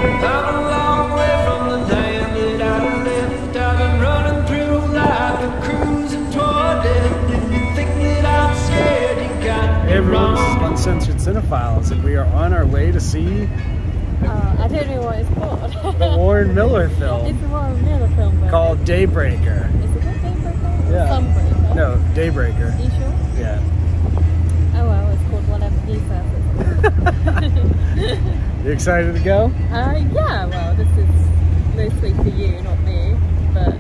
I'm a long way from the land that I left. I've been running through life and cruising toward it. If you think that I'm scared, you got Hey everyone, this is Uncensored Cinephiles, and we are on our way to see I don't know what it's called. the Warren Miller film. It's a Warren Miller film. Called DayBreaker. Is it called DayBreaker? Yeah. Sunbreaker? No, DayBreaker. Are you sure? Yeah. Oh well, it's called whatever he says. You excited to go? Yeah, well, this is mostly for you, not me. But,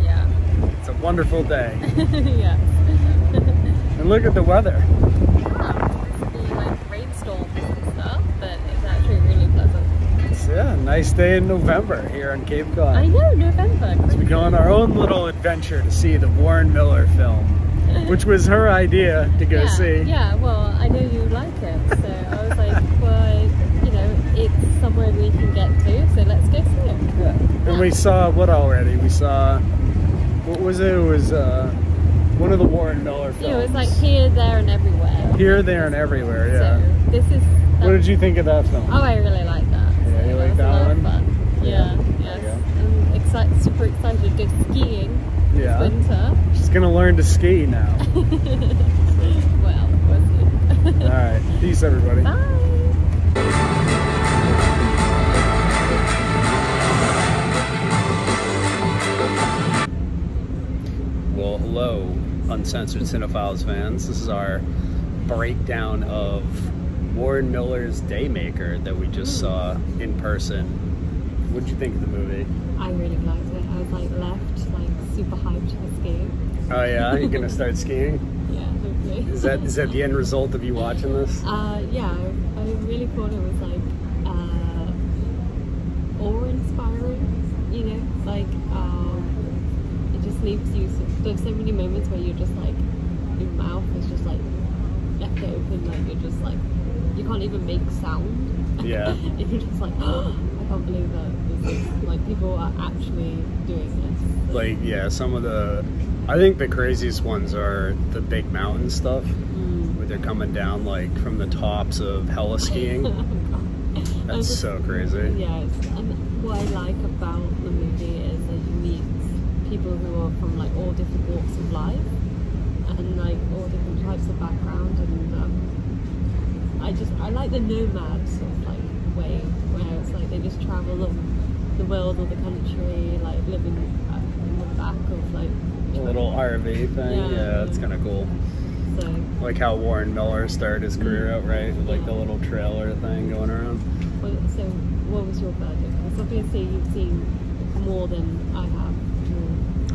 yeah. It's a wonderful day. Yes. And look at the weather. Yeah, it's supposed to be like rainstorms and stuff, but it's actually really pleasant. It's a nice day in November here on Cape Cod. I know, November. So we go on our own little adventure to see the Warren Miller film, which was her idea to go see. Yeah, well, I know you like it, so I was like, well, you know, it's somewhere we can get to, so let's go see it. Yeah. And we saw what already? We saw, what was it? It was one of the Warren Miller films. You know, it's like here, there, and everywhere. Here, there, and everywhere, yeah. So this is... What did you think of that film? Oh, I really like that. Yeah, you like that one? Fun. Yeah, yes. I'm super excited to go skiing this winter. She's gonna learn to ski now. Well, we'll see. Alright, peace everybody. Bye! Well, hello, Uncensored Cinephiles fans. This is our breakdown of Warren Miller's DayMaker that we just saw in person. What did you think of the movie? I really liked it. I was like left like super hyped for skiing. Oh yeah, you're gonna start skiing? Yeah, hopefully. Is that the end result of you watching this? Yeah, I really thought it was like awe-inspiring, you know, like it just leaves you, there's so many moments where you're just like, your mouth is just like left open, like you're just like, you can't even make sound. Yeah. You're just like, oh, I can't believe that this is, like, people are actually doing this. Like, yeah, some of the, I think the craziest ones are the big mountain stuff, where they're coming down like from the tops of hella skiing. That's just so crazy. Yeah, and what I like about the movie is that you meet people who are from like all different walks of life and like all different types of background, and I like the nomad sort of like way where it's like they just travel the world or the country, like living in the back of like a little RV thing. Yeah, it's kind of cool. So, like how Warren Miller started his career out, right? With like the little trailer thing going around. Well, so what was your verdict? Because obviously you've seen more than I have.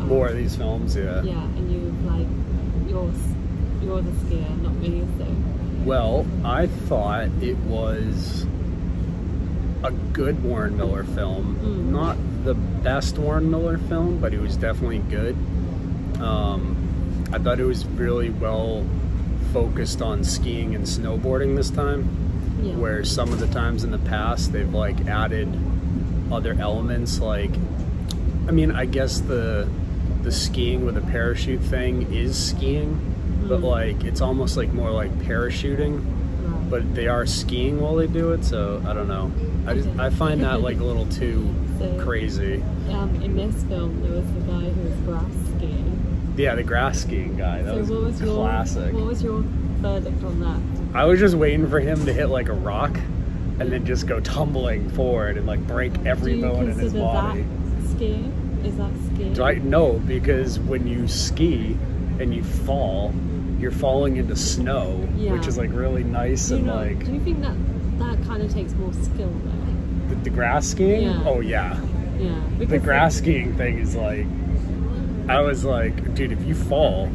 More of these films, yeah. Yeah, and you've like, you're the skier, not me, so. Well, I thought it was a good Warren Miller film. Not the best Warren Miller film, but it was definitely good. I thought it was really well focused on skiing and snowboarding this time, where some of the times in the past they've like added other elements, like, I mean, I guess the skiing with a parachute thing is skiing, but like it's almost like more like parachuting, but they are skiing while they do it, so I don't know. I find that like a little too crazy. In this film there was the guy who was grass skiing. Yeah, the grass skiing guy. That was classic. What was your verdict on that? I was just waiting for him to hit like a rock and then just go tumbling forward and like break every bone in his body. That skiing? Is that skiing? No, because when you ski and you fall, you're falling into snow, which is like really nice. Do you think that kind of takes more skill though? The grass skiing? Yeah. Oh yeah. Yeah. The grass skiing thing is like, I was like, dude, if you fall,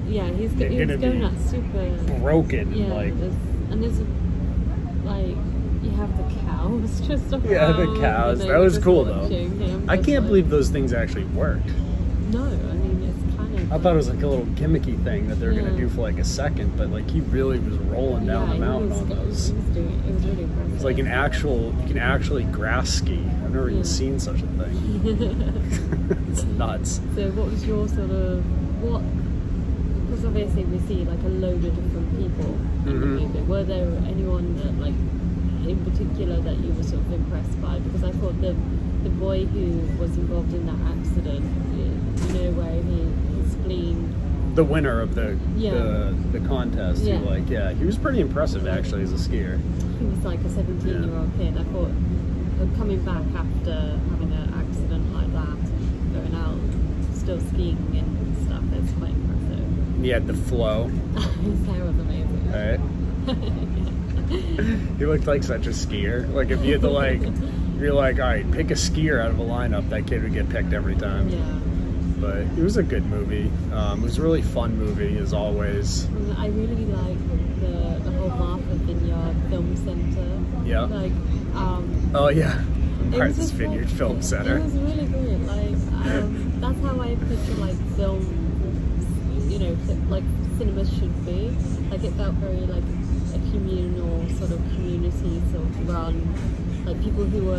he's going that super broken. Yeah, like, there's like, you have the cows just around. Yeah, the cows. That was cool though. I can't like, believe those things actually worked. No, I mean, it's kind of... I thought it was like a little gimmicky thing that they're gonna do for like a second, but like he really was rolling down the mountain on those. It was really impressive. It's like you can actually grass ski. I've never even seen such a thing. It's nuts. So what was your sort of, because obviously we see like a load of different people in the movie. Were there anyone that like in particular that you were sort of impressed by? Because I thought the boy who was involved in that accident, you know, where his spleen. The winner of the contest, Yeah. he was pretty impressive actually as a skier. He was like a 17-year-old kid. I thought coming back after having an accident like that, going out, still skiing and stuff, it's quite impressive. He had the flow. His hair was amazing. Right? He looked like such a skier. Like if you had to like, you're like, all right, pick a skier out of a lineup, that kid would get picked every time. Yeah. But it was a good movie. It was a really fun movie as always. And I really like the whole Martha Vineyard Film Center. Yeah. Like, Oh yeah, it was Martha's just Vineyard like, Film Center. It was really good. Like, that's how I picture like film, you know, like cinema should be. Like it felt very like a communal sort of community sort of run. Like people who were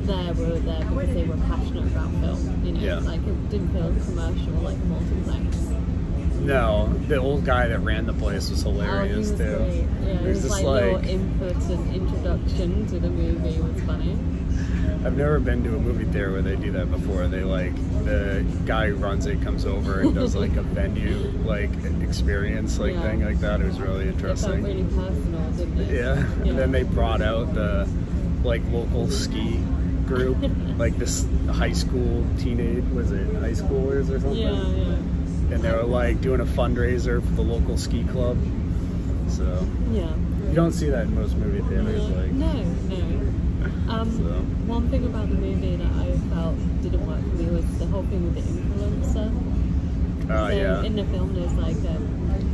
there because they were passionate about film. You know, Yeah. like it didn't feel commercial like a multiplex. No, the old guy that ran the place was hilarious he was too. great. Yeah, It was just like your like, input and introduction to the movie was funny. I've never been to a movie theater where they do that before. They like, the guy who runs it comes over and does like a venue like experience like thing like that. It was really It felt interesting. really personal, didn't it? Yeah. And then they brought out the like local ski group, like this high school was it high schoolers or something? Yeah. And they were like doing a fundraiser for the local ski club. So Yeah. you don't see that in most movie theaters. Like, No. So. One thing about the movie that I felt didn't work for me was the whole thing with the influencer. Oh So yeah. in the film, there's like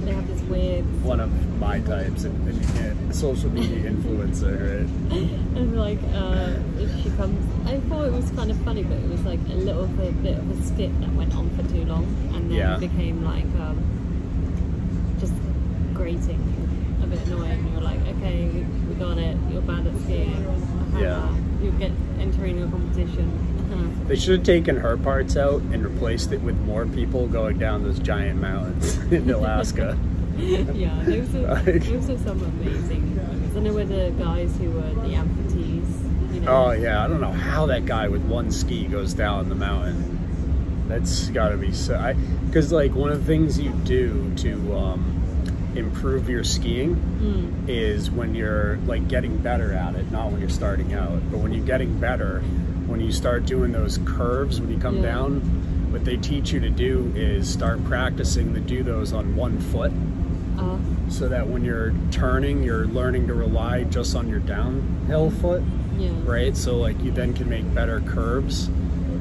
they have this weird One of my types, and you can't, social media influencer, right? and like if she comes, I thought it was kind of funny, but it was like a little bit of a skit that went on for too long, and then it became like just grating, a bit annoying. You're like, okay, we got it. You're bad at skiing. You get entering a competition. They should have taken her parts out and replaced it with more people going down those giant mountains in Alaska. Yeah, those are some amazing movies. I know where the guys who were the amputees. You know. Oh yeah, I don't know how that guy with one ski goes down the mountain. That's got to be so. Because like one of the things you do to improve your skiing is when you're like getting better at it, not when you're starting out, but when you're getting better, when you start doing those curves when you come down, what they teach you to do is start practicing to do those on one foot, so that when you're turning, you're learning to rely just on your downhill foot, right? So like you then can make better curves,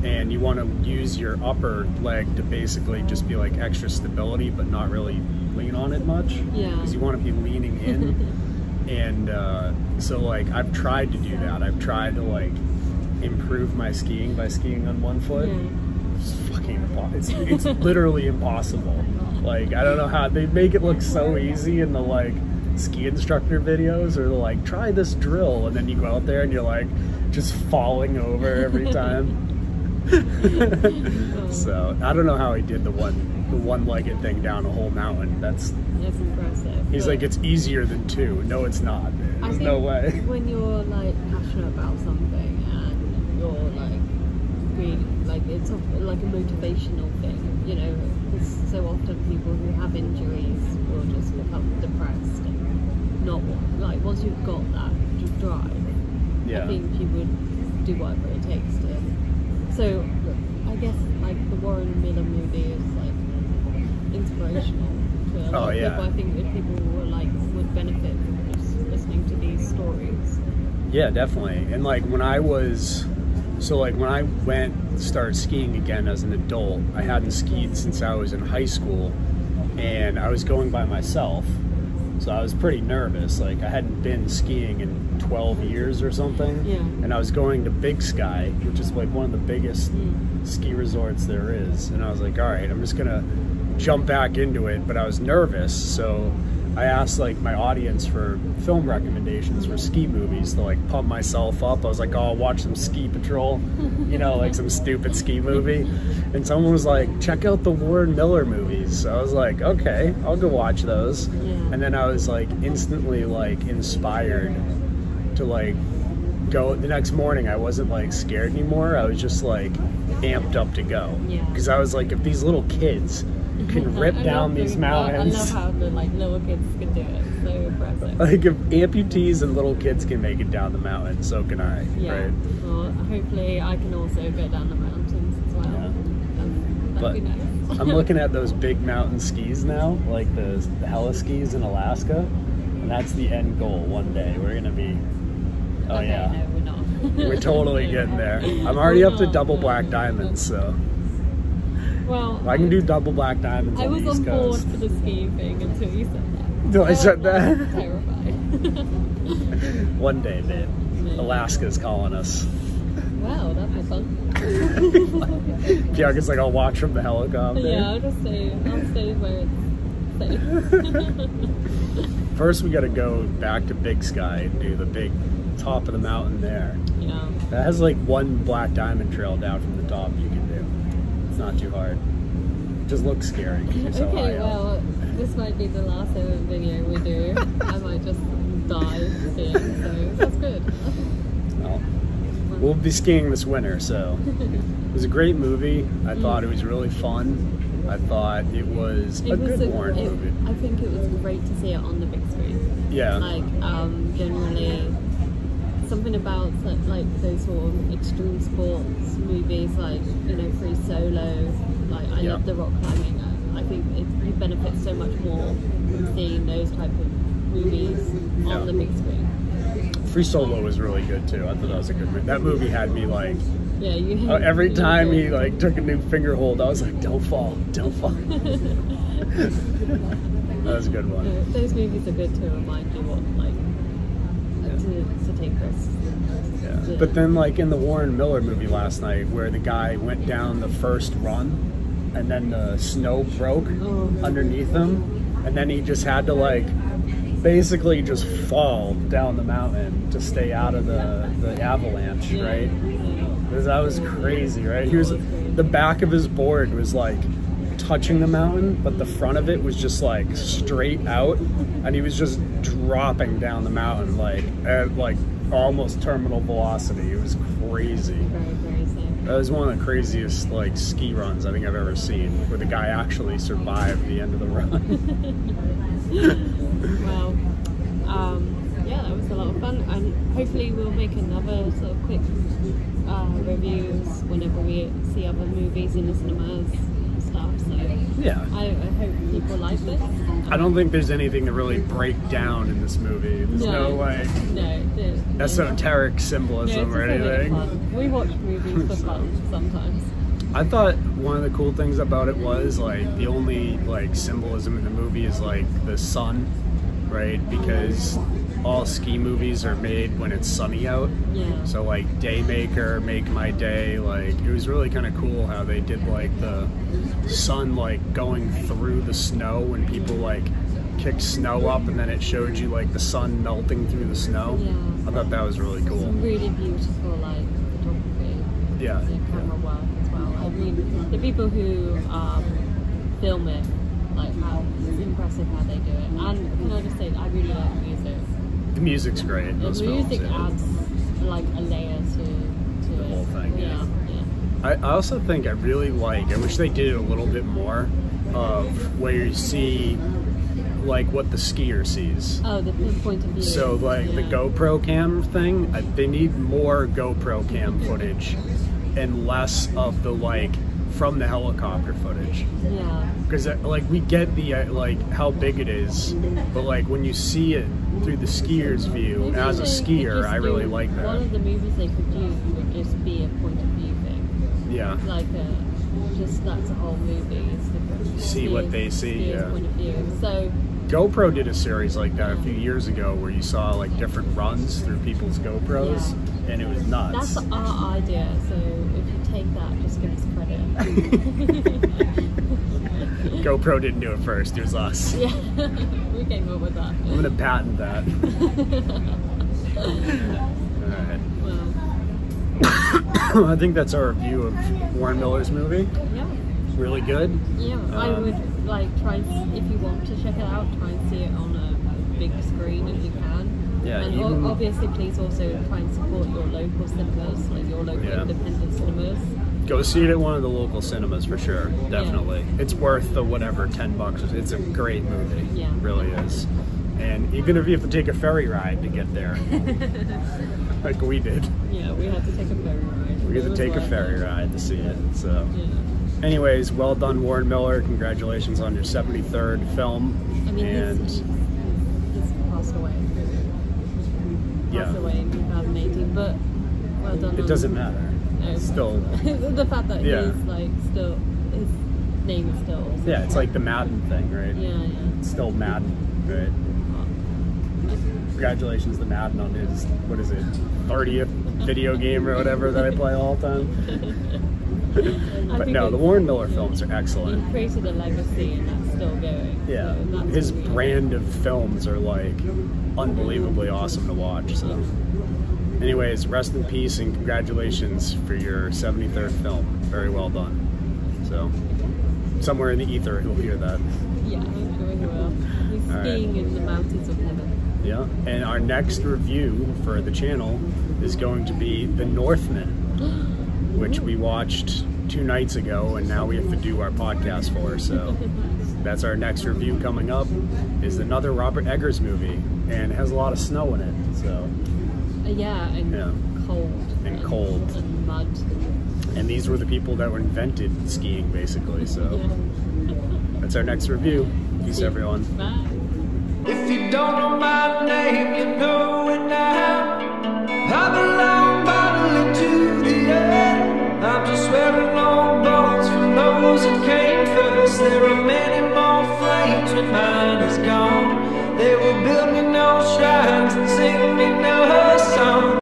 and you want to use your upper leg to basically just be like extra stability, but not really lean on it much, because you want to be leaning in. And so like I've tried to do that. I've tried to like improve my skiing by skiing on one foot. It's fucking impossible. It's literally impossible. Like I don't know how they make it look so easy in the like ski instructor videos, or like try this drill, and then you go out there and you're like just falling over every time. So I don't know how he did the one-legged thing down a whole mountain. That's impressive. He's like, it's easier than two. No, it's not. There's no way. When you're like passionate about something and you're like really like it's like a motivational thing, you know, because so often people who have injuries will just become depressed and not like once you've got that just drive. I think you would do whatever it takes to. So I guess like the Warren Miller movie is like inspirational to a lot of people. I think that people were like would benefit from just listening to these stories. Yeah, definitely. And like when I started skiing again as an adult, I hadn't skied since I was in high school, and I was going by myself. So I was pretty nervous. Like I hadn't been skiing in 12 years or something. And I was going to Big Sky, which is like one of the biggest ski resorts there is. And I was like, all right, I'm just gonna jump back into it. But I was nervous, so I asked like my audience for film recommendations for ski movies to like pump myself up. I was like, oh, I'll watch some Ski Patrol, you know, like some stupid ski movie. And someone was like, check out the Warren Miller movies. So I was like, okay, I'll go watch those. And then I was like instantly like inspired to like go the next morning, I wasn't like scared anymore. I was just like amped up to go. Yeah. Because I was like, if these little kids can rip down these mountains. I love how the like little kids can do it. So impressive. Like if amputees and little kids can make it down the mountain, so can I. Yeah. Right? Well, hopefully I can also go down the mountains as well. Yeah. That'd be nice. I'm looking at those big mountain skis now, like the heli skis in Alaska, and that's the end goal. One day we're gonna be. Oh okay, yeah. No, we're not. We're totally getting there. I'm already up to double black diamonds, so. Well, I can do double black diamonds I on was the on East board Coast. for the skiing thing until you said that. Until I said that? Terrified. One day, babe. Yeah. Alaska's calling us. Wow, that'd be fun. Bianca's like, I'll watch from the helicopter. Yeah, I'll stay where it's safe. First, we gotta go back to Big Sky and do the big top of the mountain there. Yeah. That has like one black diamond trail down from the top you can do. It's not too hard. It just looks scary because you're so high Okay, up. well, this might be the last ever video we do. I might just die skiing, so that's good. Well, we'll be skiing this winter, so it was a great movie. I thought it was really fun. I thought it was a good Warren movie. I think it was great to see it on the big screen. Yeah. Like, generally, something about like those sort of extreme sports movies, like, you know, Free Solo. Like, I love the rock climbing. I think you benefit so much more from seeing those type of movies on the big screen. Free Solo was really good too. I thought that was a good movie. That movie had me like, yeah, you every time he like took a new finger hold, I was like, don't fall, don't fall. That was a good one. Those movies are good to remind you what, like, to take risks. Yeah. But then like in the Warren Miller movie last night, where the guy went down the first run, and then the snow broke underneath him, and then he just had to like basically just fall down the mountain to stay out of the avalanche, right? Because that was crazy, right? He was, the back of his board was like touching the mountain, but the front of it was just like straight out, and he was just dropping down the mountain like at like almost terminal velocity. It was crazy. Very crazy. That was one of the craziest like ski runs I think I've ever seen, where the guy actually survived the end of the run. Well, yeah, that was a lot of fun, and hopefully we'll make another sort of quick reviews whenever we see other movies in the cinemas and stuff. So Yeah. I hope people like this. I don't think there's anything to really break down in this movie. There's no like esoteric symbolism or anything. We watch movies for fun sometimes. I thought one of the cool things about it was like the only like symbolism in the movie is like the sun, right? Because all ski movies are made when it's sunny out. Yeah. So like DayMaker, Make My Day, like it was really kind of cool how they did like the sun like going through the snow when people like kicked snow up, and then it showed you like the sun melting through the snow. Yeah. I thought that was really cool. Some really beautiful like photography. Yeah. The camera work as well. I mean, the people who film it, like how it's impressive how they do it. And can I just say, I really like the music. The music's great. The music adds like a layer to the whole thing. Yeah. I also think I really like, I wish they did it a little bit more, of where you see like what the skier sees. Oh, the point of view. So like the GoPro cam thing, they need more GoPro cam footage and less of the like from the helicopter footage. Yeah. Because like we get the like how big it is, but like when you see it through the skier's view, Maybe as a skier, I really like that. One of the movies they could do would just be a point of view thing. Yeah. Like just that's a whole movie. It's different. See what they see. Yeah. Point of view. So. GoPro did a series like that a few years ago where you saw like different runs through people's GoPros, and it was nuts. That's our idea, so if you take that, just give us credit. GoPro didn't do it first, it was us. Yeah, we came up with that. I'm gonna patent that. Alright. Well, I think that's our review of Warren Miller's movie. yeah. Really good. Yeah, I would like try, if you want to check it out, try and see it on a big screen if you can. Yeah, And even, obviously, please also try and support your local cinemas, like your local independent cinemas. go see it at one of the local cinemas for sure. Definitely, it's worth the whatever $10. It's a great movie. Yeah, it really is. And even if you have to take a ferry ride to get there, like we did. Yeah, we had to take a ferry ride. We had to take a ferry ride to see it. So, yeah. anyways, well done, Warren Miller. Congratulations on your 73rd film. I mean, and he's passed away. Yeah. Passed away in 2018, but well done. It doesn't matter. No, Still, the fact that Yeah. he's like still, his name is still. yeah, it's like the Madden thing, right? Yeah, yeah. It's still Madden, right? Congratulations to Madden on his, what is it, 30th video game or whatever that I play all the time. But no, the Warren Miller films are excellent. He created a legacy and that's still going. Yeah, So that's his really brand of films are like unbelievably awesome to watch. So, anyways, rest in peace and congratulations for your 73rd film. Very well done. So, somewhere in the ether, he'll hear that. Yeah, I'm sure he will. He's All right. skiing in the mountains of heaven. Yeah, and our next review for the channel is going to be The Northman, which we watched 2 nights ago, and now we have to do our podcast for. So that's our next review coming up. Is another Robert Eggers movie, and it has a lot of snow in it. So Yeah, and cold. And cold. And mud. and these were the people that were invented skiing, basically. So Yeah. that's our next review. Peace, everyone. Bye. If you don't know my name, you know it now. I belong bodily to the earth. I'm just wearing long bones from those that came first. There are many more flames when mine is gone. They will build me no shrines and sing me no song.